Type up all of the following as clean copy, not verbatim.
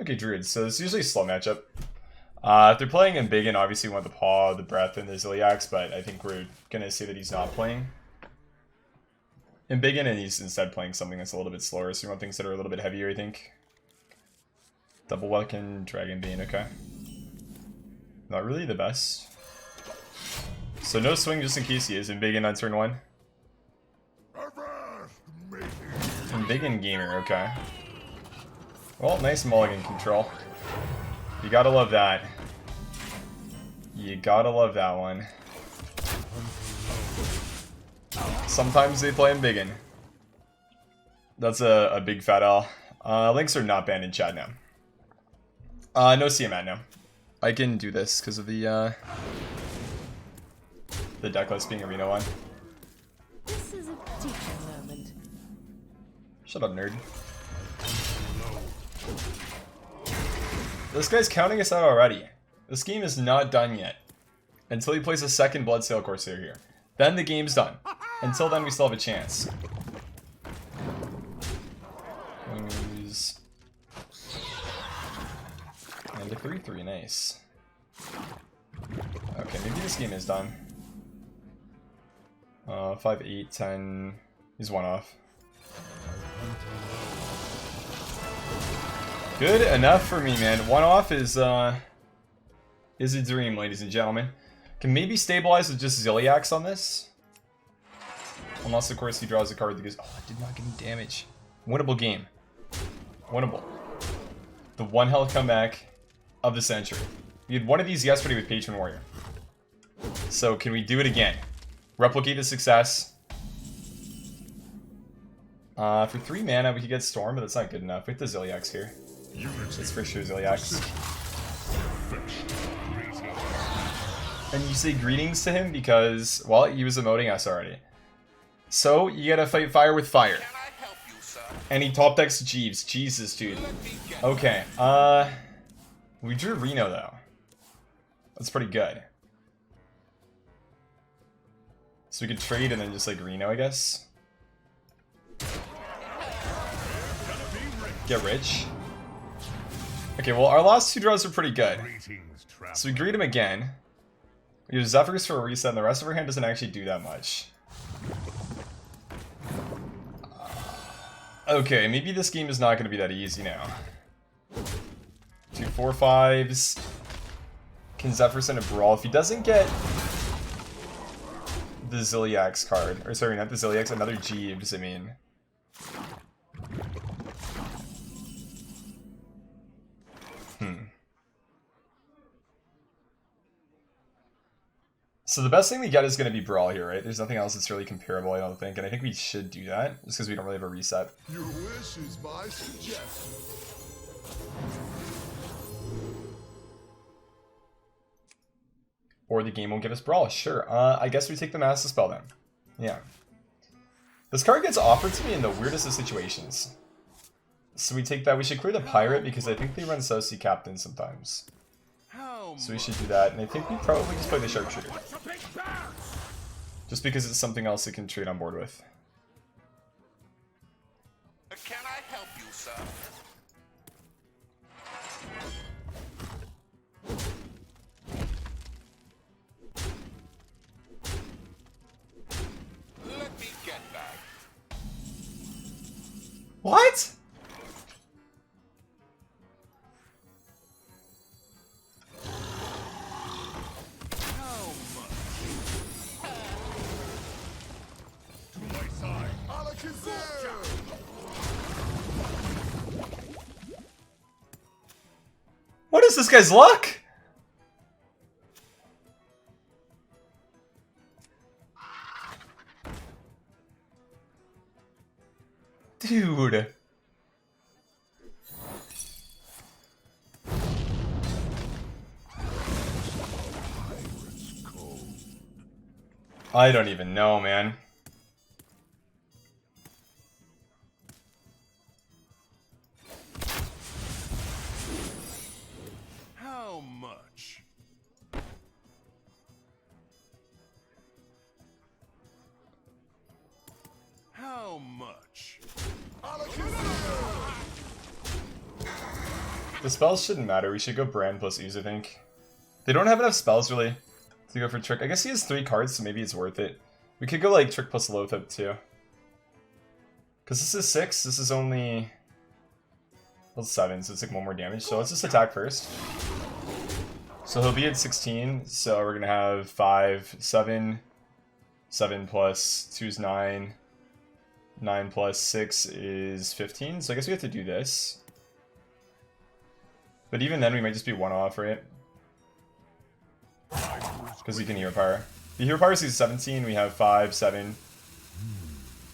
Okay, druid. So it's usually a slow matchup. If they're playing in big, and obviously want the paw, the breath, and the Ziliax, but I think we're gonna say that he's not playing in big, and he's instead playing something that's a little bit slower. So you want things that are a little bit heavier, I think. Double Weapon, Dragonbane, okay. Not really the best. So no swing just in case he is in big on turn 1. And big in gamer, okay. Well, nice mulligan control. You gotta love that. You gotta love that one. Sometimes they play in biggin. That's a big fat L. Links are not banned in chat now. No CMAT now. I can do this because of the deck list being a Reno one. This is a teaching moment. Shut up, nerd. This guy's counting us out already. This game is not done yet. Until he plays a second Bloodsail Corsair here. Then the game's done. Until then, we still have a chance. Ooze. And a 3-3, nice. Okay, maybe this game is done. 5, 8, 10. He's 1 off. Good enough for me, man. 1 off is a dream, ladies and gentlemen. Can maybe stabilize with just Ziliax on this. Unless, of course, he draws a card that goes, oh, I did not get any damage. Winnable game. Winnable. The 1 health comeback of the century. We had one of these yesterday with Patron Warrior. So, can we do it again? Replicate the success. For 3 mana, we could get Storm, but that's not good enough. We have the Ziliax here. It's for sure Ziliax. And you say greetings to him because, well, he was emoting us already. So, you gotta fight fire with fire. And he top decks Jeeves. Jesus, dude. Okay, we drew Reno, though. That's pretty good. So we could trade and then just, like, Reno, I guess. Get rich. Okay, well, our last 2 draws are pretty good. So we greet him again. We use Zephrys for a reset, and the rest of our hand doesn't actually do that much. Okay, maybe this game is not going to be that easy now. 2 4/5s. Can Zephrys in a brawl? If he doesn't get the Ziliax card, or sorry, not the Ziliax, another Jeeves, I mean. So the best thing we get is going to be Brawl here, right? There's nothing else that's really comparable, I don't think. And I think we should do that, just because we don't really have a reset. Your wish is my suggestion. Or the game won't give us Brawl, sure. I guess we take the Master Spell then. Yeah. This card gets offered to me in the weirdest of situations. So we take that. We should clear the Pirate, because I think they run South Sea Captain sometimes. So we should do that, and I think we probably just play the Sharpshooter. Just because it's something else it can trade on board with. Can I help you, sir? Let me get back. What? What is this guy's luck? Dude. I don't even know, man. How much? How much? The spells shouldn't matter. We should go Brann plus Ooze, I think. They don't have enough spells, really, to go for Trick. I guess he has 3 cards, so maybe it's worth it. We could go, like, Trick plus Loatheb, too. Because this is 6, this is only... well, 7, so it's like 1 more damage. So let's just attack first. So he'll be at 16, so we're gonna have 5, 7. 7 plus 2 is 9. 9 plus 6 is 15, so I guess we have to do this. But even then, we might just be 1 off, right? Because he can hero power. The hero power is 17, we have 5, 7.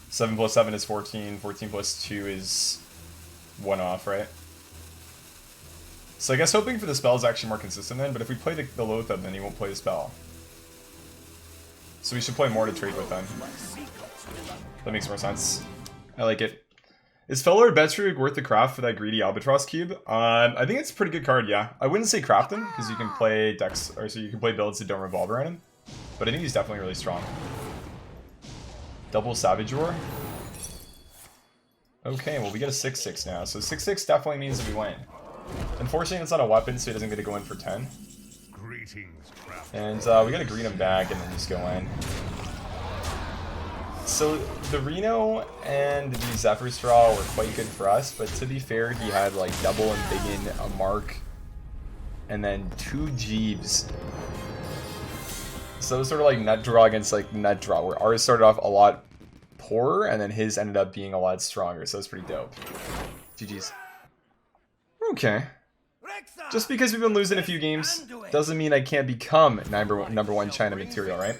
7 plus 7 is 14, 14 plus 2 is 1 off, right? So I guess hoping for the spell is actually more consistent then, but if we play the Loatheb, then he won't play the spell. So we should play more to trade with then. That makes more sense. I like it. Is Fellowlord Betrug worth the craft for that greedy Albatross cube? I think it's a pretty good card, yeah. I wouldn't say craft him, because you can play decks, or so you can play builds that don't revolve around him. But I think he's definitely really strong. Double Savage Roar. Okay, well we get a 6-6 now, so 6-6 definitely means that we win. Unfortunately, it's not a weapon, so he doesn't get to go in for 10. And we gotta green him back and then just go in. So the Reno and the Zephrys draw were quite good for us, but to be fair, he had like double and Biggin, a Mark, and then 2 Jeeves. So it was sort of like nut draw against like nut draw, where ours started off a lot poorer, and then his ended up being a lot stronger, so it's pretty dope. GG's. Okay. Just because we've been losing a few games doesn't mean I can't become number one China material, right?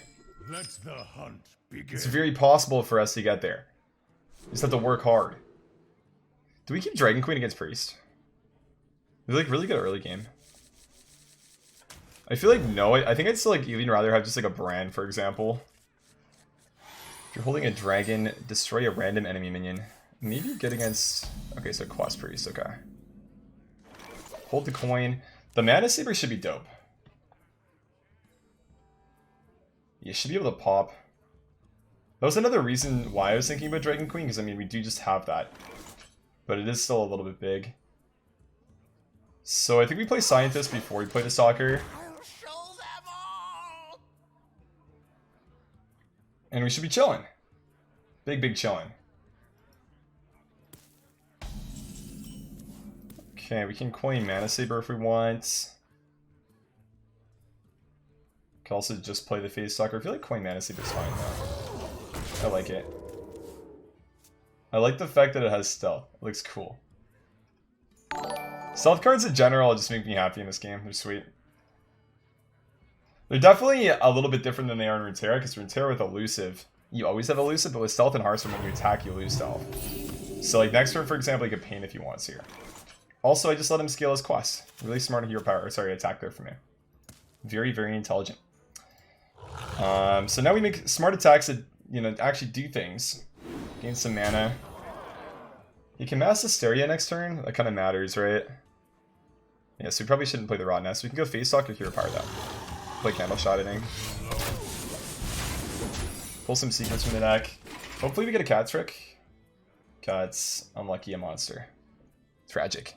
Let the hunt begin. It's very possible for us to get there. We just have to work hard. Do we keep Dragon Queen against Priest? We like really good early game. I feel like no. I think I'd still like even rather have just like a Brann, for example. If you're holding a dragon, destroy a random enemy minion. Maybe good against... okay, so Quest Priest, okay. Hold the coin. The Manasaber should be dope. You should be able to pop. That was another reason why I was thinking about Dragon Queen, because I mean, we do just have that. But it is still a little bit big. So I think we play Scientist before we play the Stalker. I'll show them all. And we should be chilling. Big chilling. Okay, we can coin Manasaber if we want. Can also just play the Phase Stalker. I feel like coin Manasaber is fine though. I like it. I like the fact that it has stealth. It looks cool. Stealth cards in general just make me happy in this game. They're sweet. They're definitely a little bit different than they are in Runeterra, because Runeterra with Elusive, you always have Elusive, but with Stealth and Hearthstone, when you attack, you lose Stealth. So like next turn, for example, you could Pain if he wants here. Also, I just let him scale his quest. Really smart hero power, sorry, attack there for me. Very intelligent. So now we make smart attacks that, you know, actually do things. Gain some mana. He can Mass Hysteria next turn. That kind of matters, right? Yeah, so we probably shouldn't play the Raw Nest. We can go Face Talk or Hero Power though. Play Candleshot, I think. Pull some secrets from the deck. Hopefully we get a cat trick. Cat's unlucky, a monster. Tragic.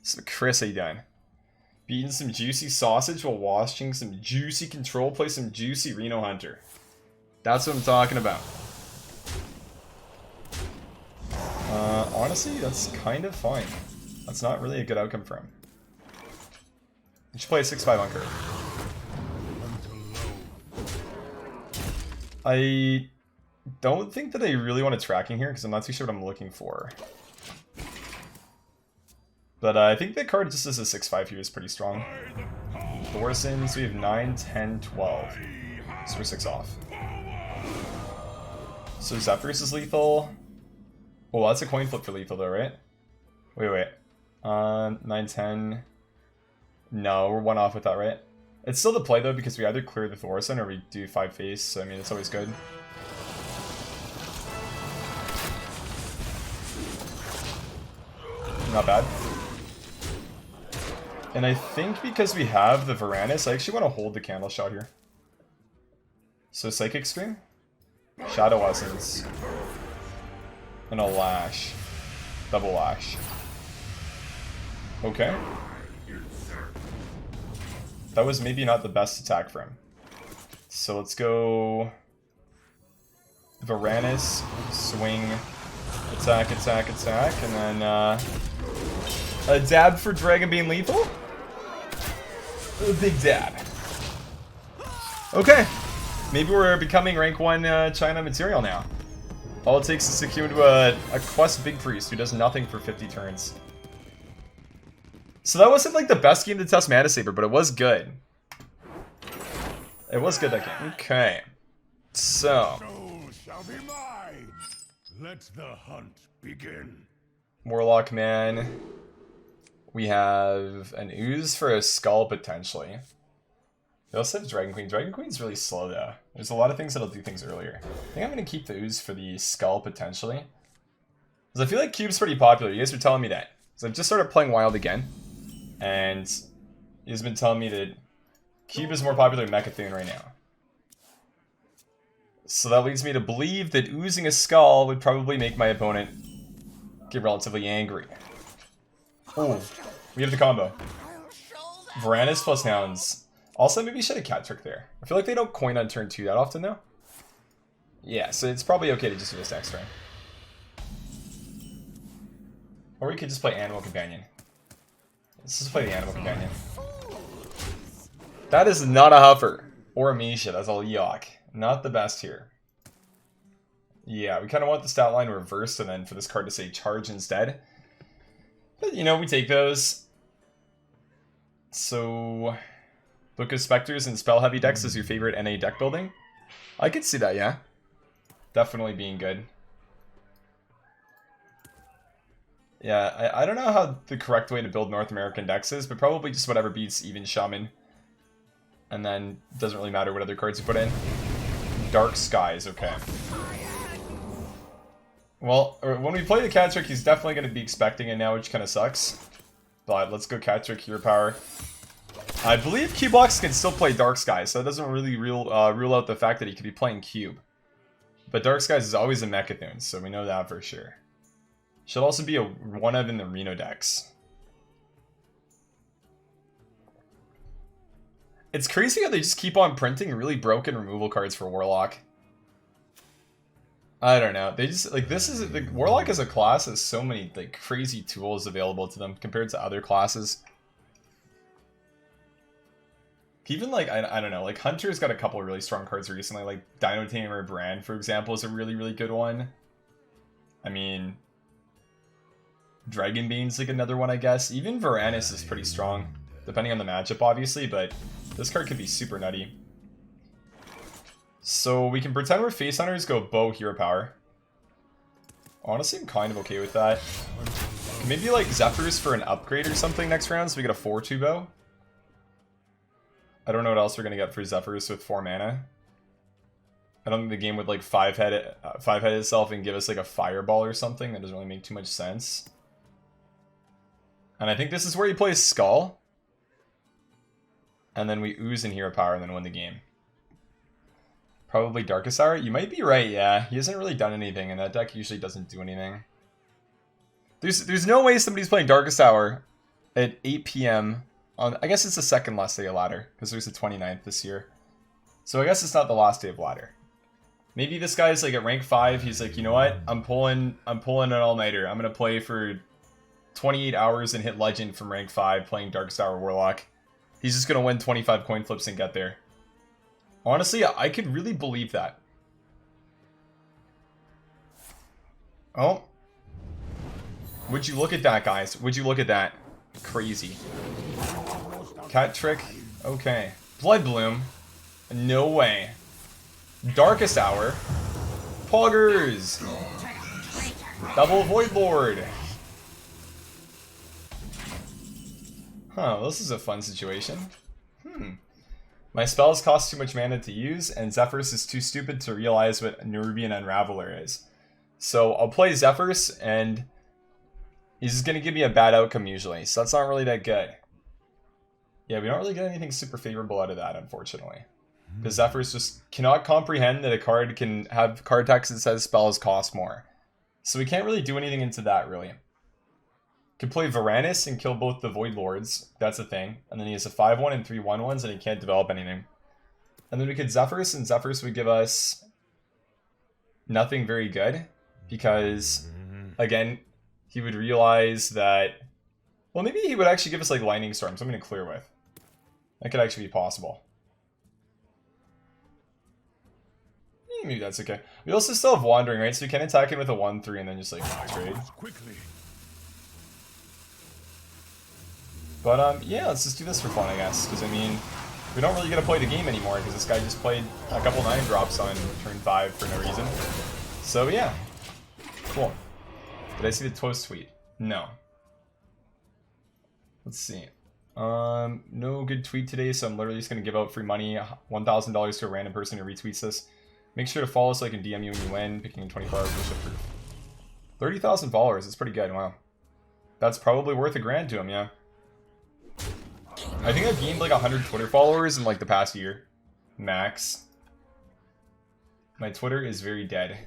So Chris, how you doing? Beating some juicy sausage while watching some juicy control play some juicy Reno Hunter. That's what I'm talking about. Honestly, that's kind of fine. That's not really a good outcome for him. You should play a 6/5 Unker. I don't think that I really want to tracking here because I'm not too sure what I'm looking for. But I think the card just as a 6/5 here is pretty strong. Thorsons, we have 9, 10, 12. So we're 6 off. So Zephrys is lethal. Oh, that's a coin flip for lethal though, right? Wait. 9, 10. No, we're 1 off with that, right? It's still the play though, because we either clear the Thorson or we do 5 face, so I mean, it's always good. Not bad. And I think because we have the Varanus, I actually want to hold the Candleshot here. So Psychic Scream, Shadow Essence, and a Lash. Double Lash. Okay. That was maybe not the best attack for him. So let's go... Varanus, swing, attack, attack, attack, and then a dab for Dragonbane lethal? A big dab. Okay. Maybe we're becoming rank 1 China material now. All it takes is to queue into a quest big priest who does nothing for 50 turns. So that wasn't like the best game to test Manasaber, but it was good. It was good that game. Okay. So. Shall be mine. Let the hunt begin. Warlock man. We have an Ooze for a skull potentially. We also have Dragon Queen. Dragon Queen's really slow though. There's a lot of things that'll do things earlier. I think I'm going to keep the Ooze for the skull potentially. Because I feel like Cube's pretty popular. You guys were telling me that. So I've just started playing Wild again. And he's been telling me that Cube is more popular than Mechathune right now. So that leads me to believe that oozing a skull would probably make my opponent get relatively angry. Oh, we have the combo. Varanus plus Hounds. Also, maybe should have Cat Trick there. I feel like they don't coin on turn 2 that often though. Yeah, so it's probably okay to just do this next turn. Or we could just play Animal Companion. Let's just play the Animal Companion. That is not a Huffer. Or a Misha, that's a Leok. Not the best here. Yeah, we kind of want the stat line reversed and then for this card to say charge instead. But, you know, we take those. So, Book of Spectres and Spell Heavy decks is your favorite NA deck building? I could see that, yeah. Definitely being good. Yeah, I don't know how the correct way to build North American decks is, but probably just whatever beats even Shaman. And then, doesn't really matter what other cards you put in. Dark Skies, okay. Well, when we play the Cat Trick, he's definitely going to be expecting it now, which kind of sucks. But let's go Cat Trick, Hero Power. I believe Cubebox can still play Dark Skies, so that doesn't really rule out the fact that he could be playing Cube. But Dark Skies is always a Mechathune, so we know that for sure. Should also be one of in the Reno decks. It's crazy how they just keep on printing really broken removal cards for Warlock. I don't know. They just, like, this is, like, Warlock as a class has so many, like, crazy tools available to them compared to other classes. Even, like, I don't know, like, Hunter's got a couple of really strong cards recently, like, Dino Tamer Brann, for example, is a really, really good one. I mean, Dragonbane's, like, another one, I guess. Even Varanus is pretty strong, depending on the matchup, obviously, but this card could be super nutty. So we can pretend we're face hunters, go bow, hero power. Honestly, I'm kind of okay with that. Maybe like Zephrys for an upgrade or something next round, so we get a 4-2 bow. I don't know what else we're gonna get for Zephrys with 4 mana. I don't think the game would like 5-head itself and give us like a fireball or something. That doesn't really make too much sense. And I think this is where he plays Skull. And then we ooze in hero power and then win the game. Probably Darkest Hour? You might be right, yeah. He hasn't really done anything, and that deck usually doesn't do anything. There's no way somebody's playing Darkest Hour at 8 PM on... I guess it's the second last day of ladder, because there's the 29th this year. So I guess it's not the last day of ladder. Maybe this guy's like at rank 5, he's like, you know what? I'm pulling an all-nighter. I'm gonna play for 28 hours and hit Legend from rank 5 playing Darkest Hour Warlock. He's just gonna win 25 coin flips and get there. Honestly, I could really believe that. Oh. Would you look at that, guys? Would you look at that? Crazy. Cat Trick? Okay. Blood Bloom? No way. Darkest Hour? Poggers! Double Void Lord! Huh, this is a fun situation. My spells cost too much mana to use, and Zephrys is too stupid to realize what Nerubian Unraveler is. So I'll play Zephrys, and he's just going to give me a bad outcome usually, so that's not really that good. Yeah, we don't really get anything super favorable out of that, unfortunately. Because Zephrys just cannot comprehend that a card can have card text that says spells cost more. So we can't really do anything into that, really. Could play Varanus and kill both the Void Lords. That's a thing. And then he has a 5-1 and 3 1-1s, and he can't develop anything. And then we could Zephrys, and Zephrys would give us nothing very good. Because, again, he would realize that... Well, maybe he would actually give us, like, Lightning Storm, so I'm going to clear with. That could actually be possible. Maybe that's okay. We also still have Wandering, right? So we can attack him with a 1-3 and then just, like, trade. But, yeah, let's just do this for fun, I guess. Because, I mean, we don't really get to play the game anymore because this guy just played a couple 9-drops on turn 5 for no reason. So, yeah. Cool. Did I see the toast tweet? No. Let's see. No good tweet today, so I'm literally just going to give out free money, $1,000 to a random person who retweets this. Make sure to follow so I can DM you when you win, picking in 24 hours worth of proof. 30,000 followers, that's pretty good, wow. That's probably worth $1,000 to him, yeah. I think I've gained like 100 Twitter followers in like the past year. Max. My Twitter is very dead.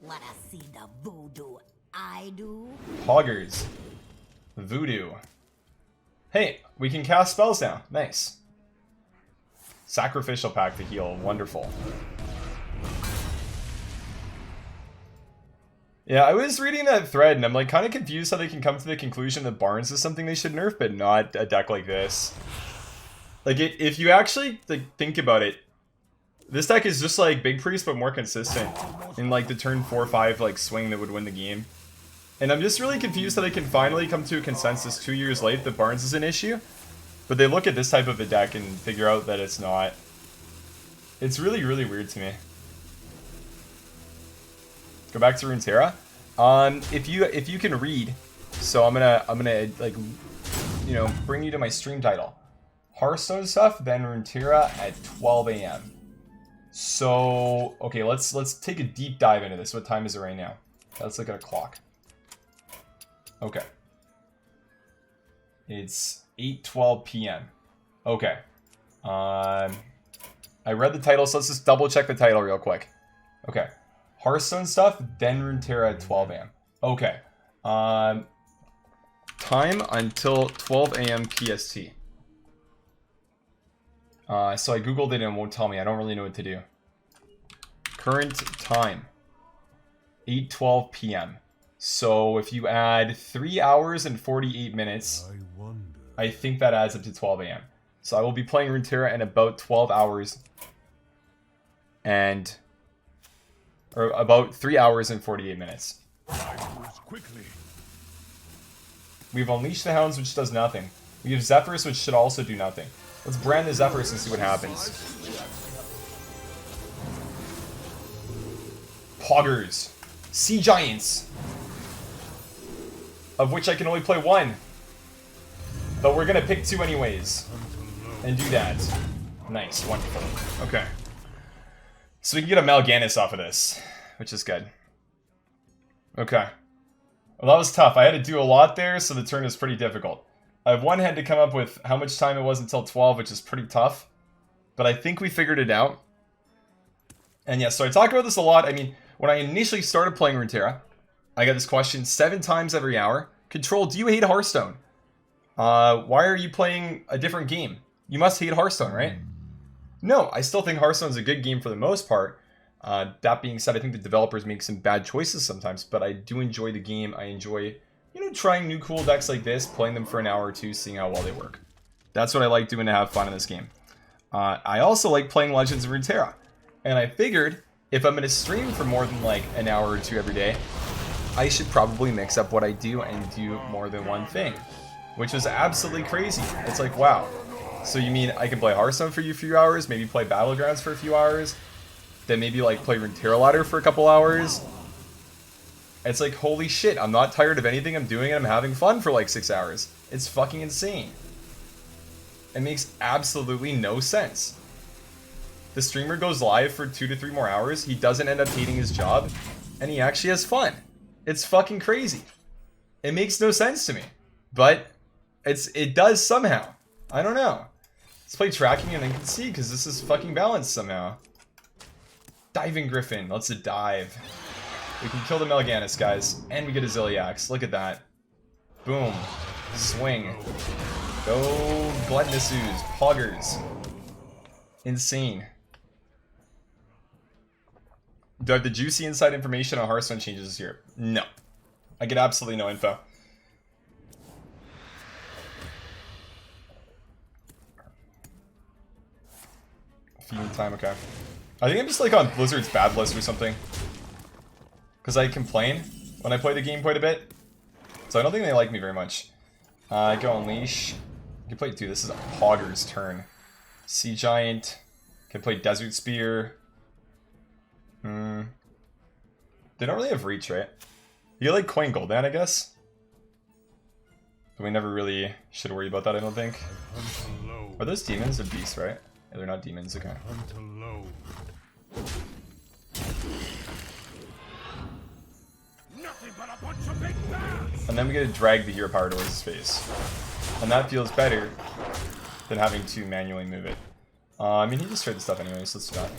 Wanna see the voodoo I do? Poggers. Voodoo. Hey, we can cast spells now. Nice. Sacrificial pack to heal. Wonderful. Yeah, I was reading that thread and I'm like kind of confused how they can come to the conclusion that Barnes is something they should nerf, but not a deck like this. Like, if you actually like think about it, this deck is just like Big Priest, but more consistent in like the turn 4-5 like swing that would win the game. And I'm just really confused how they can finally come to a consensus 2 years late that Barnes is an issue. But they look at this type of a deck and figure out that it's not. It's really, really weird to me. Go back to Runeterra. If you can read, so I'm gonna like, you know, bring you to my stream title. Hearthstone stuff, then Runeterra at 12 AM. So okay, let's take a deep dive into this. What time is it right now? Let's look at a clock. Okay. It's 8:12 PM. Okay. I read the title, so let's just double check the title real quick. Okay. Hearthstone stuff, then Runeterra at 12 AM. Okay. Time until 12 AM PST. So I googled it and it won't tell me. I don't really know what to do. Current time. 8:12 PM. So if you add 3 hours and 48 minutes, I think that adds up to 12 AM. So I will be playing Runeterra in about 12 hours. Or about 3 hours and 48 minutes. We've unleashed the Hounds, which does nothing. We have Zephrys, which should also do nothing. Let's brand the Zephrys and see what happens. Poggers. Sea Giants. Of which I can only play one. But we're gonna pick 2 anyways. And do that. Nice, wonderful. Okay. So we can get a Mal'Ganis off of this, which is good. Okay. Well, that was tough. I had to do a lot there, so the turn is pretty difficult. I have one hand to come up with how much time it was until 12, which is pretty tough. But I think we figured it out. And yeah, so I talk about this a lot. I mean, when I initially started playing Runeterra, I got this question 7 times every hour. Control, do you hate Hearthstone? Why are you playing a different game? You must hate Hearthstone, right? No, I still think Hearthstone is a good game for the most part. That being said, I think the developers make some bad choices sometimes, but I do enjoy the game. I enjoy, you know, trying new cool decks like this, playing them for an hour or two, seeing how well they work. That's what I like doing to have fun in this game. I also like playing Legends of Runeterra, and I figured if I'm going to stream for more than like an hour or two every day, I should probably mix up what I do and do more than one thing, which was absolutely crazy. It's like, wow. So you mean I can play Hearthstone for a few hours, maybe play Battlegrounds for a few hours, then maybe like play Runeterra Ladder for a couple hours? It's like, holy shit, I'm not tired of anything I'm doing and I'm having fun for like 6 hours. It's fucking insane. It makes absolutely no sense. The streamer goes live for 2 to 3 more hours, he doesn't end up hating his job, and he actually has fun. It's fucking crazy. It makes no sense to me. But it does somehow. I don't know. Let's play tracking and then can see, because this is fucking balanced somehow. Diving Gryphon. Let's dive. We can kill the Melganis, guys. And we get a Zilliax. Look at that. Boom. Swing. Go Gluttonous Ooze. Poggers. Insane. Do I have the juicy inside information on Hearthstone changes this year? No. I get absolutely no info. Feeding time, okay. I think I'm just like on Blizzard's bad list or something. Because I complain when I play the game quite a bit. So I don't think they like me very much. Go Unleash. You can play 2. This is a Pogger's turn. Sea Giant. Can play Desert Spear. They don't really have reach, right? You like Coin Gul'dan, I guess? But we never really should worry about that, I don't think. Are those demons or beasts, right? Yeah, they're not demons, okay. And then we get to drag the hero power towards his face. And that feels better than having to manually move it. I mean, he just traded the stuff anyway, so let's do that.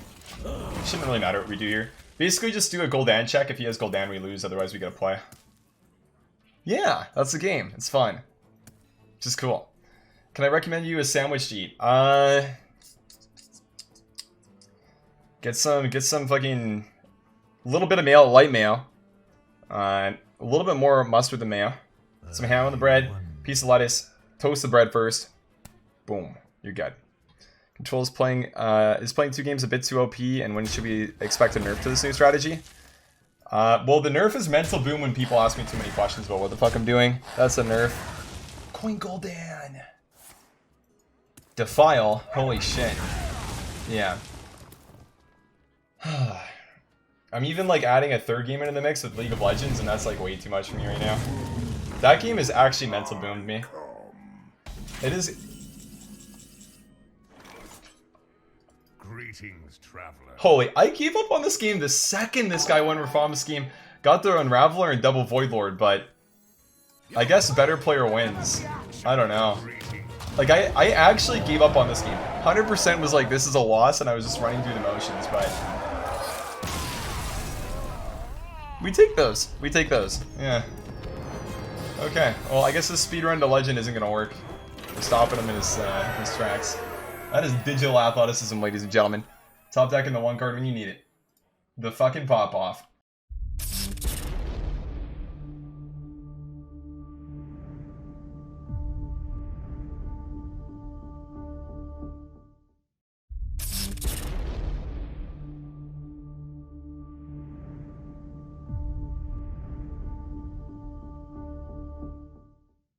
It shouldn't really matter what we do here. Basically, just do a Gul'dan check. If he has Gul'dan, we lose. Otherwise, we get a play. Yeah, that's the game. It's fun. Which is cool. Can I recommend you a sandwich to eat? Get some fucking little bit of mayo, light mayo. A little bit more mustard than mayo. Some ham on the bread. Piece of lettuce. Toast the bread first. Boom. You're good. Control is playing 2 games a bit too OP, and when should we expect a nerf to this new strategy? Well, the nerf is mental boom when people ask me too many questions about what the fuck I'm doing. That's a nerf. Coin Gul'dan. Defile. Holy shit. Yeah. I'm even like adding a 3rd game into the mix with League of Legends, and that's like way too much for me right now. That game is actually mental boomed me. It is. Greetings, traveler. Holy, I gave up on this game the second this guy went Reform Scheme. Got the Unraveler and double Voidlord, but I guess better player wins. I don't know. Like, I actually gave up on this game. 100% was like, this is a loss, and I was just running through the motions, but we take those. We take those. Yeah. Okay. Well, I guess this speedrun to Legend isn't gonna work. We're stopping him in his tracks. That is digital athleticism, ladies and gentlemen. Top deck in the 1 card when you need it. The fucking pop-off.